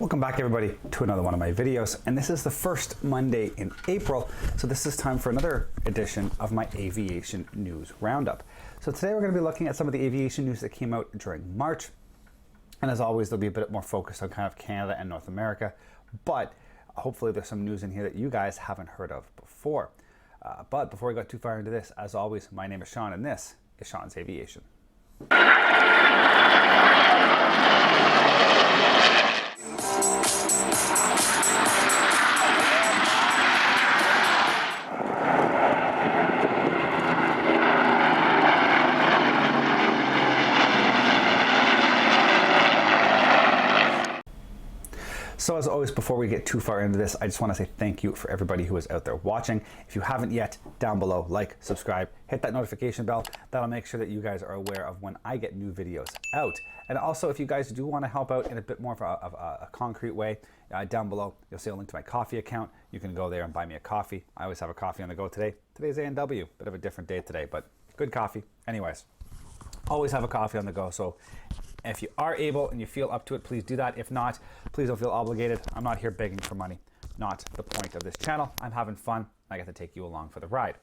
Welcome back everybody to another one of my videos, and this is the first Monday in April, so this is time for another edition of my aviation news roundup. So today we're going to be looking at some of the aviation news that came out during March, and as always there'll be a bit more focused on kind of Canada and North America, but hopefully there's some news in here that you guys haven't heard of before. But before we go too far into this, as always, my name is Sean and this is Sean's Aviation. So as always, before we get too far into this, I just want to say thank you for everybody who is out there watching. If you haven't yet, down below, like, subscribe, hit that notification bell. That'll make sure that you guys are aware of when I get new videos out. And also, if you guys do want to help out in a bit more of a concrete way, down below, you'll see a link to my coffee account. You can go there and buy me a coffee. I always have a coffee on the go today. Today's A&W, bit of a different day today, but good coffee. Anyways, always have a coffee on the go. So if you are able and you feel up to it, please do that. If not, please don't feel obligated. I'm not here begging for money. Not the point of this channel. I'm having fun. I get to take you along for the ride.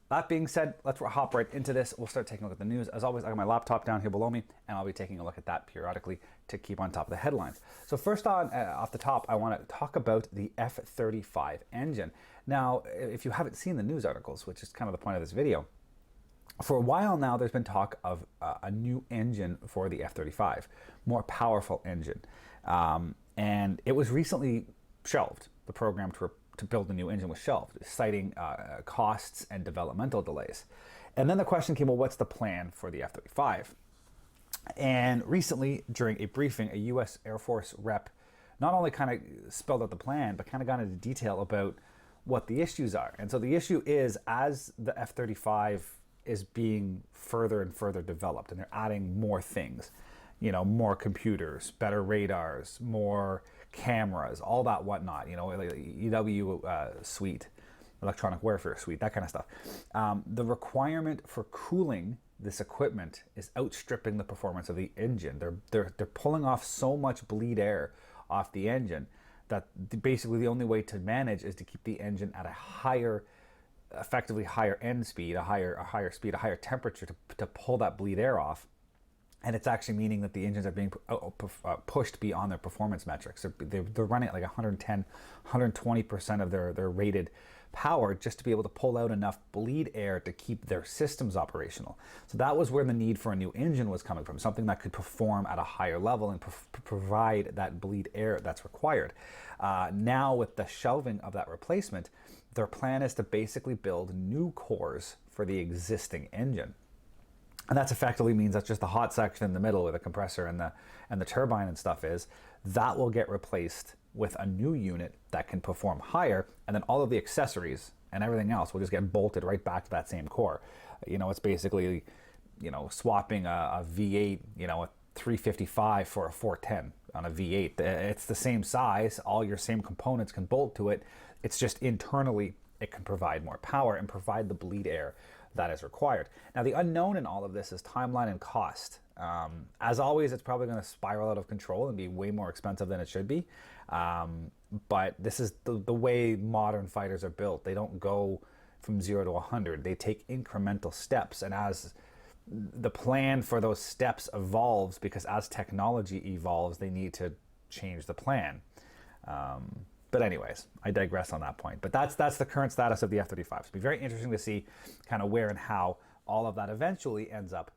That being said, let's hop right into this. We'll start taking a look at the news. As always, I got my laptop down here below me, and I'll be taking a look at that periodically to keep on top of the headlines. So first on, off the top, I want to talk about the F-35 engine. Now, if you haven't seen the news articles, which is kind of the point of this video, for a while now, there's been talk of a new engine for the F-35, more powerful engine. And it was recently shelved. The program to build a new engine was shelved, citing costs and developmental delays. And then the question came, well, what's the plan for the F-35? And recently, during a briefing, a U.S. Air Force rep not only kind of spelled out the plan, but kind of got into detail about what the issues are. And so the issue is, as the F-35 is being further and further developed, and they're adding more things, you know, more computers, better radars, more cameras, all that whatnot, you know, like EW suite, electronic warfare suite, that kind of stuff. The requirement for cooling this equipment is outstripping the performance of the engine. They're pulling off so much bleed air off the engine that basically the only way to manage is to keep the engine at a higher, effectively higher end speed, a higher speed, a higher temperature to pull that bleed air off. And it's actually meaning that the engines are being pushed beyond their performance metrics. They're running at like 110, 120% of their rated power just to be able to pull out enough bleed air to keep their systems operational. So that was where the need for a new engine was coming from, something that could perform at a higher level and provide that bleed air that's required. Now with the shelving of that replacement, their plan is to basically build new cores for the existing engine. And that effectively means that's just the hot section in the middle where the compressor and the turbine and stuff is. That will get replaced with a new unit that can perform higher, and then all of the accessories and everything else will just get bolted right back to that same core. You know, it's basically, you know, swapping a V8, you know, a 355 for a 410 on a V8. It's the same size, all your same components can bolt to it. It's just internally it can provide more power and provide the bleed air that is required. Now, the unknown in all of this is timeline and cost. As always, it's probably going to spiral out of control and be way more expensive than it should be. But this is the way modern fighters are built. They don't go from 0 to 100. They take incremental steps. And as the plan for those steps evolves, because as technology evolves, they need to change the plan. But anyways, I digress on that point. But that's the current status of the F-35. So it'll be very interesting to see kind of where and how all of that eventually ends up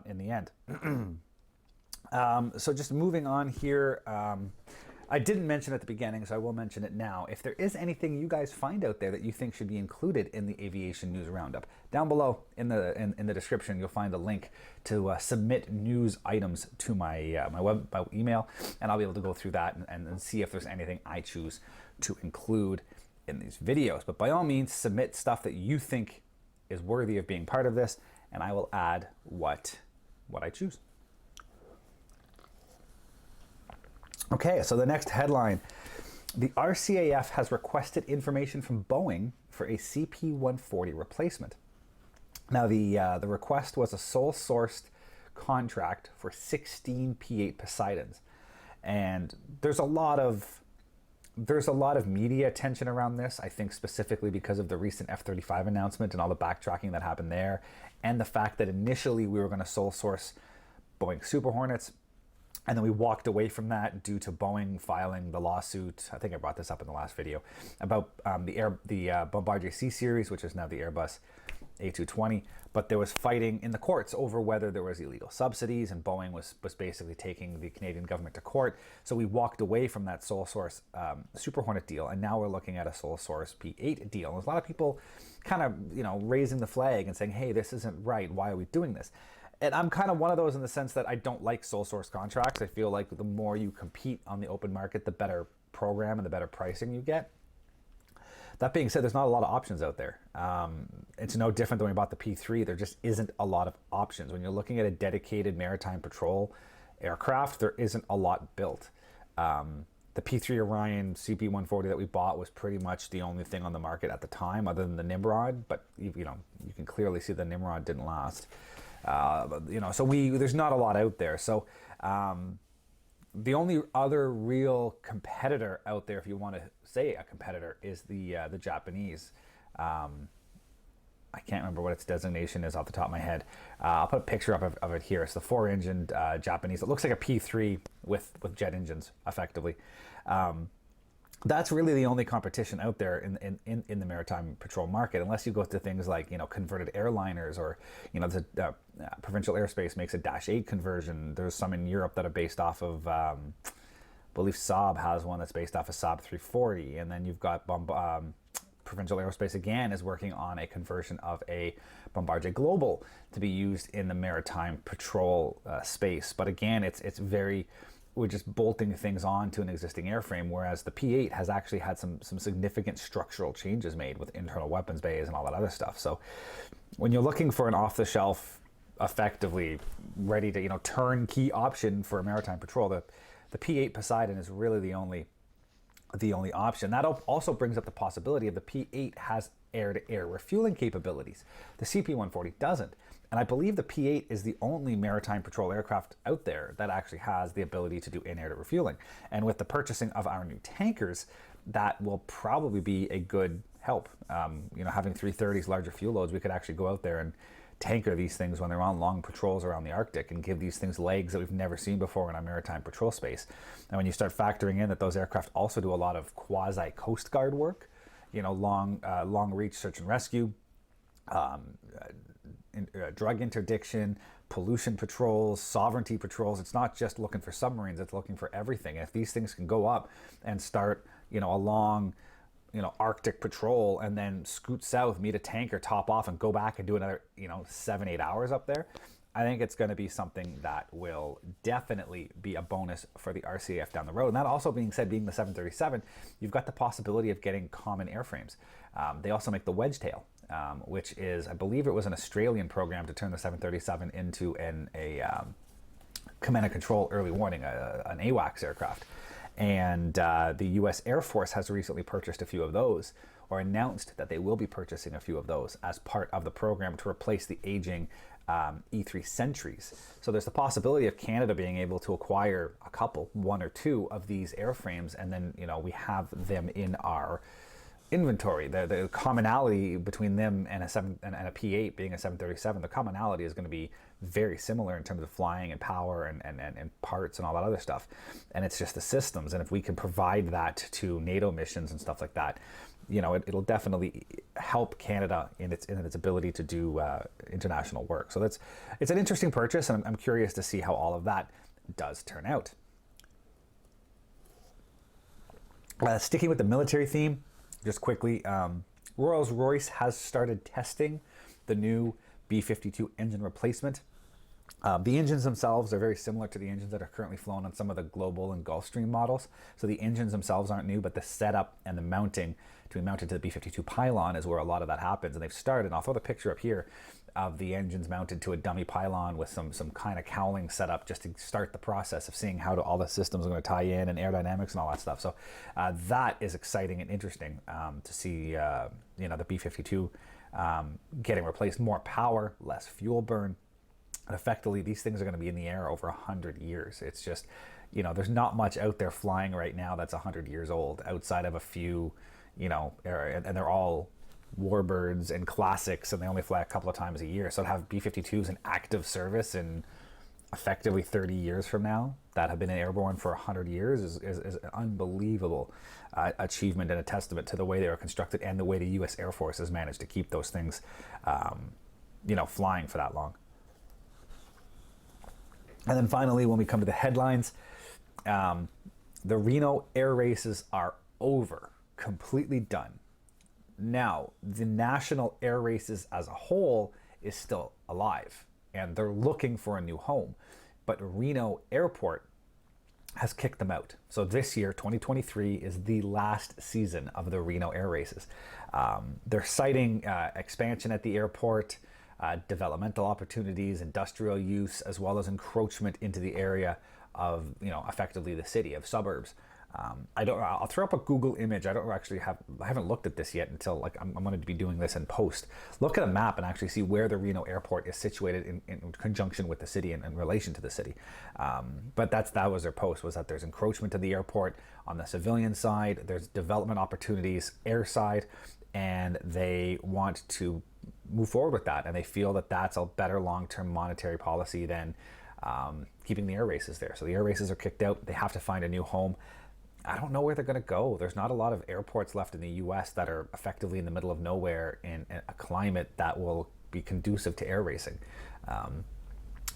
in the end. So just moving on here, I didn't mention at the beginning, so I will mention it now. If there is anything you guys find out there that you think should be included in the Aviation News Roundup, down below in the description, you'll find a link to submit news items to my my email, and I'll be able to go through that and see if there's anything I choose to include in these videos. But by all means, submit stuff that you think is worthy of being part of this, and I will add what I choose. Okay, so the next headline. The RCAF has requested information from Boeing for a CP-140 replacement. Now, the request was a sole-sourced contract for 16 P-8 Poseidons. And there's a lot of media attention around this, I think specifically because of the recent F-35 announcement and all the backtracking that happened there, and the fact that initially we were going to sole source Boeing Super Hornets, and then we walked away from that due to Boeing filing the lawsuit. I think I brought this up in the last video about the Bombardier C Series, which is now the Airbus A220. But there was fighting in the courts over whether there was illegal subsidies, and Boeing was basically taking the Canadian government to court. So we walked away from that sole source Super Hornet deal, and now we're looking at a sole source P-8 deal. And there's a lot of people kind of raising the flag and saying, hey, this isn't right. Why are we doing this? And I'm kind of one of those in the sense that I don't like sole source contracts. I feel like the more you compete on the open market, the better program and the better pricing you get. That being said, there's not a lot of options out there. It's no different than when we bought the P3. There just isn't a lot of options. When you're looking at a dedicated maritime patrol aircraft, there isn't a lot built. The P3 Orion CP140 that we bought was pretty much the only thing on the market at the time, other than the Nimrod. But you can clearly see the Nimrod didn't last. So there's not a lot out there. So the only other real competitor out there, if you want to say a competitor, is the Japanese. I can't remember what its designation is off the top of my head. I'll put a picture up of it here. It's the 4-engined Japanese. It looks like a P3 with jet engines, effectively. That's really the only competition out there in the maritime patrol market, unless you go to things like converted airliners, or the provincial airspace makes a -8 conversion. There's some in Europe that are based off of, I believe Saab has one that's based off of Saab 340, and then you've got Provincial Aerospace again is working on a conversion of a Bombardier Global to be used in the maritime patrol space. But again, we're just bolting things onto an existing airframe, whereas the P-8 has actually had some significant structural changes made with internal weapons bays and all that other stuff. So when you're looking for an off-the-shelf, effectively ready to turnkey option for a maritime patrol, the P-8 Poseidon is really the only option. That also brings up the possibility of the P-8 has air-to-air refueling capabilities. The CP-140 doesn't. And I believe the P-8 is the only maritime patrol aircraft out there that actually has the ability to do in-air refueling. And with the purchasing of our new tankers, that will probably be a good help. Having 330s, larger fuel loads, we could actually go out there and tanker these things when they're on long patrols around the Arctic and give these things legs that we've never seen before in our maritime patrol space. And when you start factoring in that those aircraft also do a lot of quasi-Coast Guard work, long reach search and rescue, drug interdiction, pollution patrols, sovereignty patrols. It's not just looking for submarines, it's looking for everything. And if these things can go up and start, a long, Arctic patrol and then scoot south, meet a tanker, top off, and go back and do another, 7-8 hours up there, I think it's going to be something that will definitely be a bonus for the RCAF down the road. And that also being said, being the 737, you've got the possibility of getting common airframes. They also make the wedge tail, which is, I believe it was an Australian program to turn the 737 into a command and control early warning, an AWACS aircraft. And the U.S. Air Force has recently purchased a few of those, or announced that they will be purchasing a few of those as part of the program to replace the aging E3 Sentries. So there's the possibility of Canada being able to acquire one or two of these airframes, and then we have them in our inventory. The commonality between them and a P-8 being a 737, the commonality is going to be very similar in terms of flying and power and parts and all that other stuff. And it's just the systems. And if we can provide that to NATO missions and stuff like that, it'll definitely help Canada in its ability to do international work. So it's an interesting purchase, and I'm curious to see how all of that does turn out. Sticking with the military theme, just quickly, Rolls-Royce has started testing the new B-52 engine replacement. The engines themselves are very similar to the engines that are currently flown on some of the Global and Gulfstream models. So the engines themselves aren't new, but the setup and the mounting to be mounted to the B-52 pylon is where a lot of that happens. And they've started, and I'll throw the picture up here of the engines mounted to a dummy pylon with some kind of cowling setup just to start the process of seeing how all the systems are going to tie in, and aerodynamics and all that stuff. So that is exciting and interesting to see the B-52 getting replaced. More power, less fuel burn. And effectively, these things are going to be in the air over 100 years. It's just, there's not much out there flying right now that's 100 years old outside of a few, and they're all warbirds and classics, and they only fly a couple of times a year. So to have B-52s in active service in effectively 30 years from now that have been airborne for 100 years is an unbelievable achievement and a testament to the way they were constructed and the way the U.S. Air Force has managed to keep those things, flying for that long. And then finally, when we come to the headlines, the Reno Air Races are over, completely done. Now, the National Air Races as a whole is still alive, and they're looking for a new home. But Reno Airport has kicked them out. So this year, 2023, is the last season of the Reno Air Races. They're citing expansion at the airport, developmental opportunities, industrial use, as well as encroachment into the area of, effectively the city, of suburbs. I'll throw up a Google image. I haven't looked at this yet until I'm going to be doing this in post. Look at a map and actually see where the Reno Airport is situated in conjunction with the city and in relation to the city. But that was their post, was that there's encroachment to the airport on the civilian side, there's development opportunities airside, and they want to move forward with that. And they feel that that's a better long-term monetary policy than keeping the air races there. So the air races are kicked out. They have to find a new home. I don't know where they're going to go. There's not a lot of airports left in the U.S. that are effectively in the middle of nowhere in a climate that will be conducive to air racing.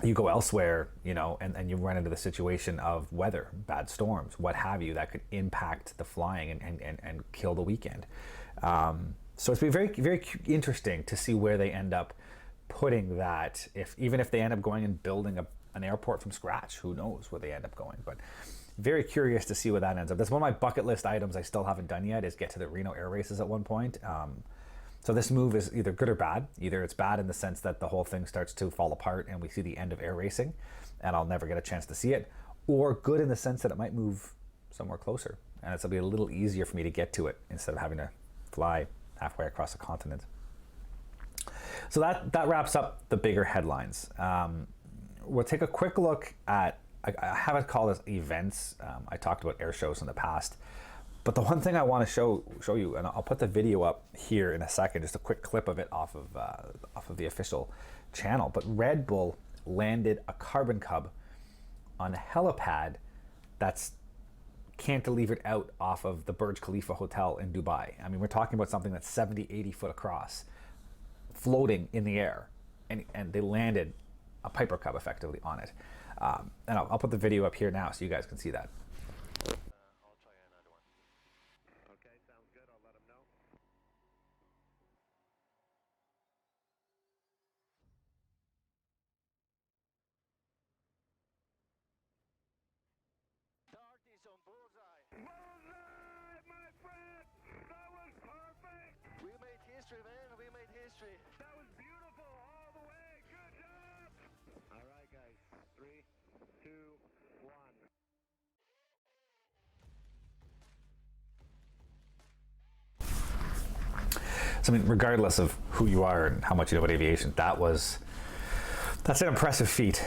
You go elsewhere, and you run into the situation of weather, bad storms, what have you, that could impact the flying and kill the weekend. So it's been very, very interesting to see where they end up putting that. Even if they end up going and building an airport from scratch, who knows where they end up going. But very curious to see where that ends up. That's one of my bucket list items I still haven't done yet, is get to the Reno Air Races at one point. So this move is either good or bad. Either it's bad in the sense that the whole thing starts to fall apart and we see the end of air racing and I'll never get a chance to see it, or good in the sense that it might move somewhere closer and it'll be a little easier for me to get to it instead of having to fly halfway across the continent. So that wraps up the bigger headlines. We'll take a quick look at, I haven't called this events. I talked about air shows in the past, but the one thing I want to show you, and I'll put the video up here in a second, just a quick clip of it off of the official channel. But Red Bull landed a Carbon Cub on a helipad that's cantilevered out off of the Burj Khalifa Hotel in Dubai. I mean, we're talking about something that's 70, 80 foot across, floating in the air, and they landed a Piper Cub effectively on it. And I'll put the video up here now so you guys can see that. I'll try another one. Okay, sounds good. I'll let them know. Darties on bullseye. Bullseye, my friend! That was perfect! We made history, man. We made history. That was beautiful all the way. Good job! All right, guys. 3, 2, 1. So I mean, regardless of who you are and how much you know about aviation, that's an impressive feat.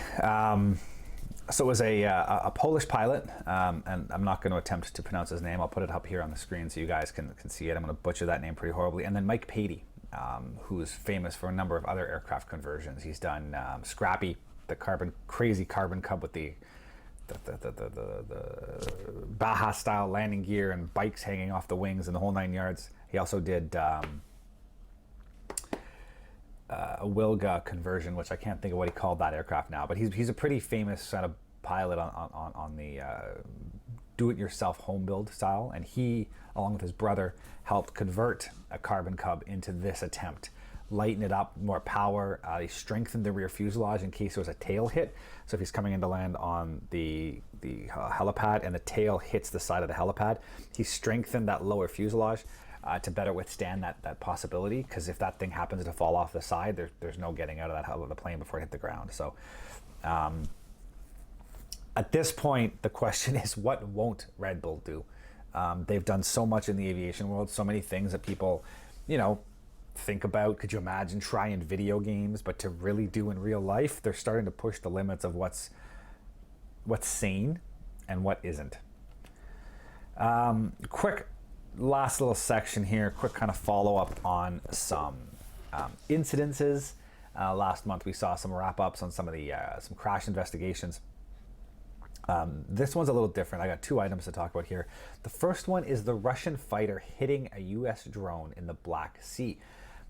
So it was a Polish pilot, and I'm not going to attempt to pronounce his name. I'll put it up here on the screen so you guys can see it. I'm going to butcher that name pretty horribly. And then Mike Patey, who's famous for a number of other aircraft conversions. He's done Scrappy, the crazy Carbon Cub with the Baja style landing gear and bikes hanging off the wings and the whole 9 yards. He also did a Wilga conversion, which I can't think of what he called that aircraft now, but he's a pretty famous kind of pilot on the do-it-yourself home build style, and he, along with his brother, helped convert a Carbon Cub into this attempt, lighten it up, more power. He strengthened the rear fuselage in case there was a tail hit. So if he's coming in to land on the helipad and the tail hits the side of the helipad, he strengthened that lower fuselage to better withstand that possibility, because if that thing happens to fall off the side, there's no getting out of the plane before it hit the ground. So at this point, the question is, what won't Red Bull do? They've done so much in the aviation world, so many things that people, think about. Could you imagine try in video games, but to really do in real life? They're starting to push the limits of what's sane and what isn't. Quick last little section here, quick kind of follow-up on some incidences. Last month we saw some wrap-ups on some of the some crash investigations. This one's a little different. I got two items to talk about here. The first one is the Russian fighter hitting a U.S. drone in the Black Sea.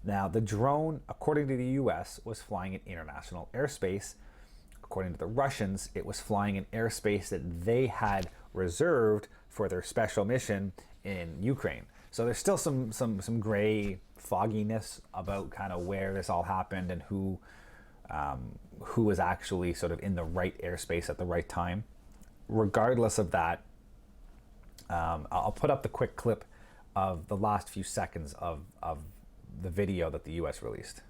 Now, the drone, according to the U.S., was flying in international airspace. According to the Russians, it was flying in airspace that they had reserved for their special mission in Ukraine. So there's still some gray fogginess about kind of where this all happened and who was actually sort of in the right airspace at the right time. Regardless of that, I'll put up the quick clip of the last few seconds of the video that the U.S. released.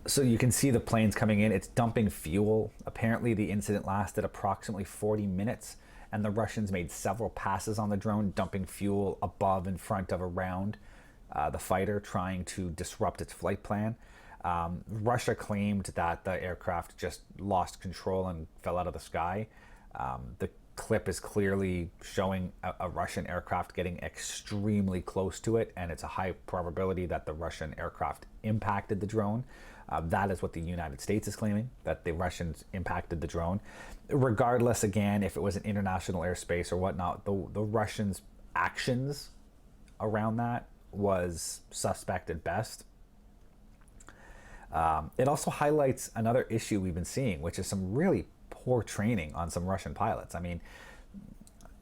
So you can see the planes coming in. It's dumping fuel. Apparently the incident lasted approximately 40 minutes and the Russians made several passes on the drone, dumping fuel above in front of around the fighter, trying to disrupt its flight plan. Russia claimed that the aircraft just lost control and fell out of the sky. The clip is clearly showing a Russian aircraft getting extremely close to it, and it's a high probability that the Russian aircraft impacted the drone. That is what the United States is claiming, that the Russians impacted the drone. Regardless, again, if it was an international airspace or whatnot, the Russians' actions around that was suspect at best. It also highlights another issue we've been seeing, which is some really poor training on some Russian pilots. I mean,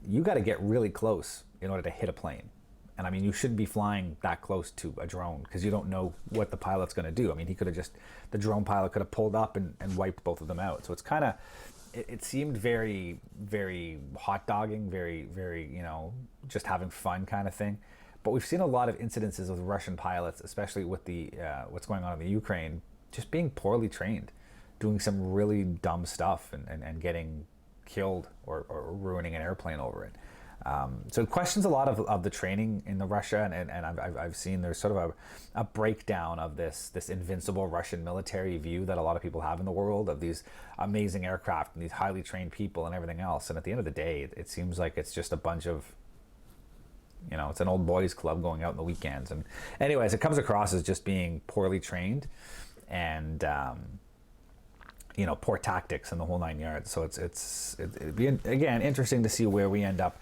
you got to get really close in order to hit a plane. And I mean, you shouldn't be flying that close to a drone because you don't know what the pilot's going to do. I mean, he could have just, the drone pilot could have pulled up and wiped both of them out. So it's kind of, it seemed very, very hot dogging, very, very, you know, just having fun kind of thing. But we've seen a lot of incidences with Russian pilots, especially with the what's going on in the Ukraine, just being poorly trained, doing some really dumb stuff and getting killed or ruining an airplane over it. So it questions a lot of the training in the Russia, and I've seen there's sort of a breakdown of this invincible Russian military view that a lot of people have in the world, of these amazing aircraft and these highly trained people and everything else. And at the end of the day, it seems like it's just a bunch of, you know, it's an old boys club going out in the weekends. And anyways, it comes across as just being poorly trained and you know, poor tactics and the whole 9 yards. So it'd be, again, interesting to see where we end up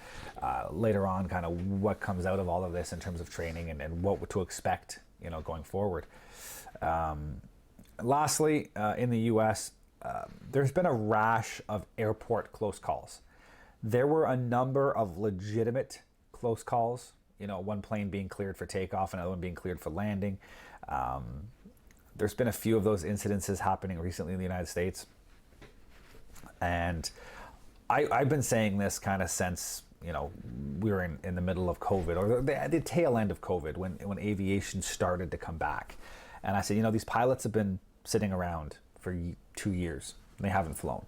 later on, kind of what comes out of all of this in terms of training and what to expect, you know, going forward. Lastly, in the U.S., there's been a rash of airport close calls. There were a number of legitimate close calls, you know, one plane being cleared for takeoff, another one being cleared for landing. There's been a few of those incidences happening recently in the United States. And I've been saying this kind of since, you know, we were in the middle of COVID, or the tail end of COVID, when aviation started to come back. And I said, you know, these pilots have been sitting around for 2 years and they haven't flown.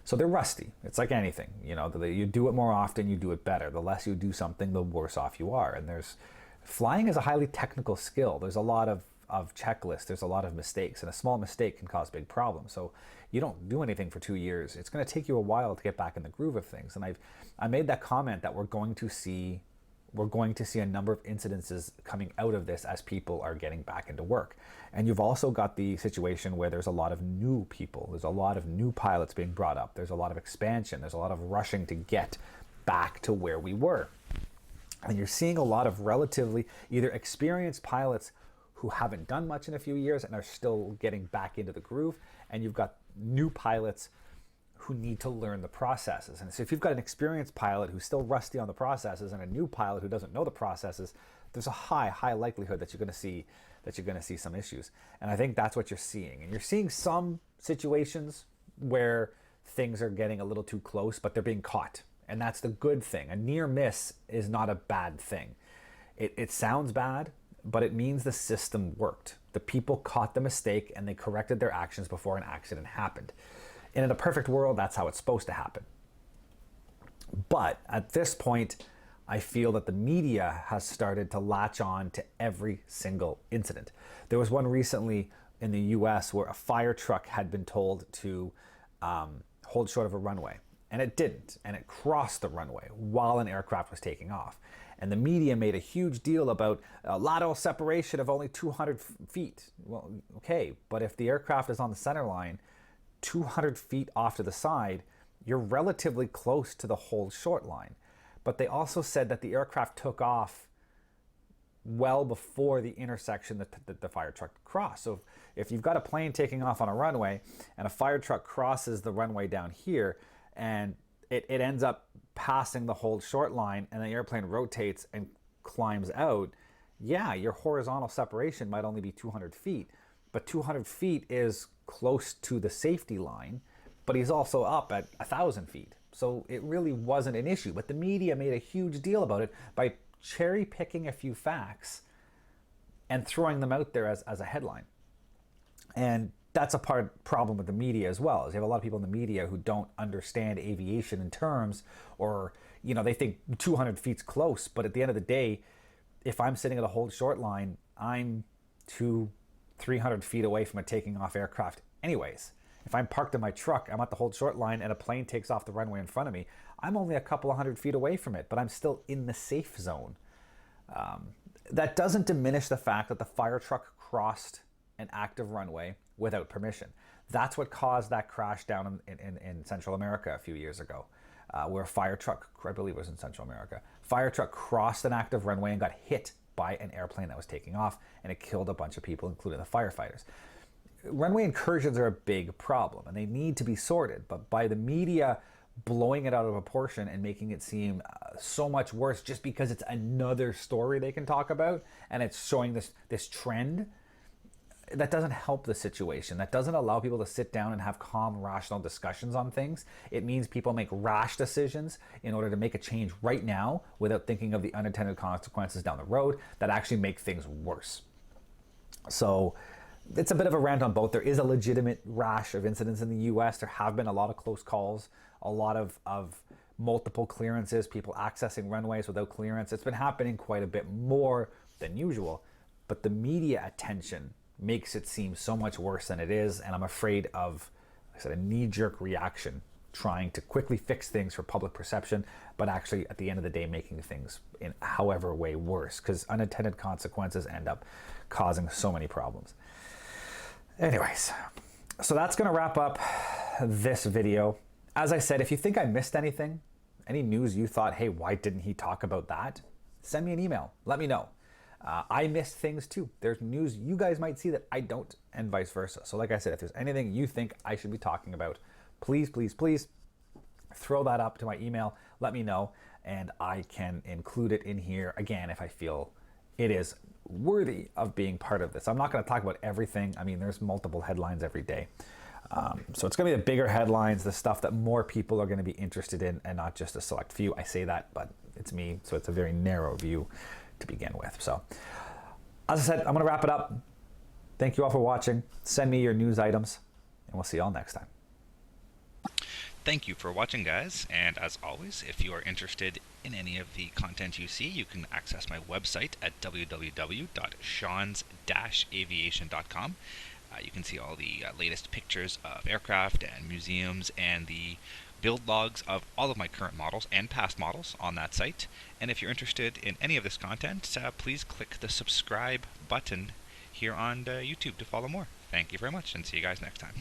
So they're rusty. It's like anything, you know, you do it more often, you do it better. The less you do something, the worse off you are. And flying is a highly technical skill. There's a lot of checklists, there's a lot of mistakes, and a small mistake can cause big problems. So you don't do anything for 2 years. It's going to take you a while to get back in the groove of things. And I made that comment that we're going to see a number of incidences coming out of this as people are getting back into work. And you've also got the situation where there's a lot of new people, there's a lot of new pilots being brought up, there's a lot of expansion, there's a lot of rushing to get back to where we were. And you're seeing a lot of relatively either experienced pilots who haven't done much in a few years and are still getting back into the groove, and you've got new pilots who need to learn the processes. And so if you've got an experienced pilot who's still rusty on the processes and a new pilot who doesn't know the processes, there's a high likelihood that you're going to see some issues. And I think that's what you're seeing. And you're seeing some situations where things are getting a little too close, but they're being caught. And that's the good thing. A near miss is not a bad thing. It sounds bad, but it means the system worked. The people caught the mistake and they corrected their actions before an accident happened. And in a perfect world, that's how it's supposed to happen. But at this point, I feel that the media has started to latch on to every single incident. There was one recently in the US where a fire truck had been told to hold short of a runway, and it didn't, and it crossed the runway while an aircraft was taking off. And the media made a huge deal about a lateral separation of only 200 feet. Well, okay, but if the aircraft is on the center line, 200 feet off to the side, you're relatively close to the hold short line. But they also said that the aircraft took off well before the intersection that the fire truck crossed. So if you've got a plane taking off on a runway and a fire truck crosses the runway down here and it ends up passing the hold short line and the airplane rotates and climbs out, yeah, your horizontal separation might only be 200 feet, but 200 feet is close to the safety line, but he's also up at 1,000 feet. So it really wasn't an issue, but the media made a huge deal about it by cherry picking a few facts and throwing them out there as a headline. And that's a problem with the media as well, is you have a lot of people in the media who don't understand aviation in terms, or, you know, they think 200 feet's close, but at the end of the day, if I'm sitting at a hold short line, I'm 200-300 feet away from a taking off aircraft anyways. If I'm parked in my truck, I'm at the hold short line and a plane takes off the runway in front of me, I'm only a couple of 100 feet away from it, but I'm still in the safe zone. That doesn't diminish the fact that the fire truck crossed an active runway without permission. That's what caused that crash down in Central America a few years ago, where a fire truck, I believe it was in Central America, fire truck crossed an active runway and got hit by an airplane that was taking off, and it killed a bunch of people, including the firefighters. Runway incursions are a big problem and they need to be sorted, but by the media blowing it out of proportion and making it seem so much worse just because it's another story they can talk about and it's showing this trend, that doesn't help the situation. That doesn't allow people to sit down and have calm, rational discussions on things. It means people make rash decisions in order to make a change right now without thinking of the unintended consequences down the road that actually make things worse. So it's a bit of a rant on both. There is a legitimate rash of incidents in the US. There have been a lot of close calls, a lot of multiple clearances, people accessing runways without clearance. It's been happening quite a bit more than usual, but the media attention makes it seem so much worse than it is, and I'm afraid of, like I said, a knee-jerk reaction, trying to quickly fix things for public perception, but actually at the end of the day making things in however way worse, because unintended consequences end up causing so many problems. Anyways, so that's going to wrap up this video. As I said, if you think I missed anything, any news you thought, hey, why didn't he talk about that? Send me an email. Let me know. I missed things too. There's news you guys might see that I don't, and vice versa. So like I said, if there's anything you think I should be talking about, please, please, please throw that up to my email. Let me know, and I can include it in here again if I feel it is worthy of being part of this. I'm not going to talk about everything. I mean, there's multiple headlines every day. So it's going to be the bigger headlines, the stuff that more people are going to be interested in, and not just a select few. I say that, but it's me, so it's a very narrow view to begin with. So as I said, I'm going to wrap it up. Thank you all for watching. Send me your news items, and we'll see you all next time. Thank you for watching, guys, and as always, if you are interested in any of the content you see, you can access my website at www.seans-aviation.com. You can see all the latest pictures of aircraft and museums and the build logs of all of my current models and past models on that site. And if you're interested in any of this content, please click the subscribe button here on YouTube to follow more. Thank you very much, and see you guys next time.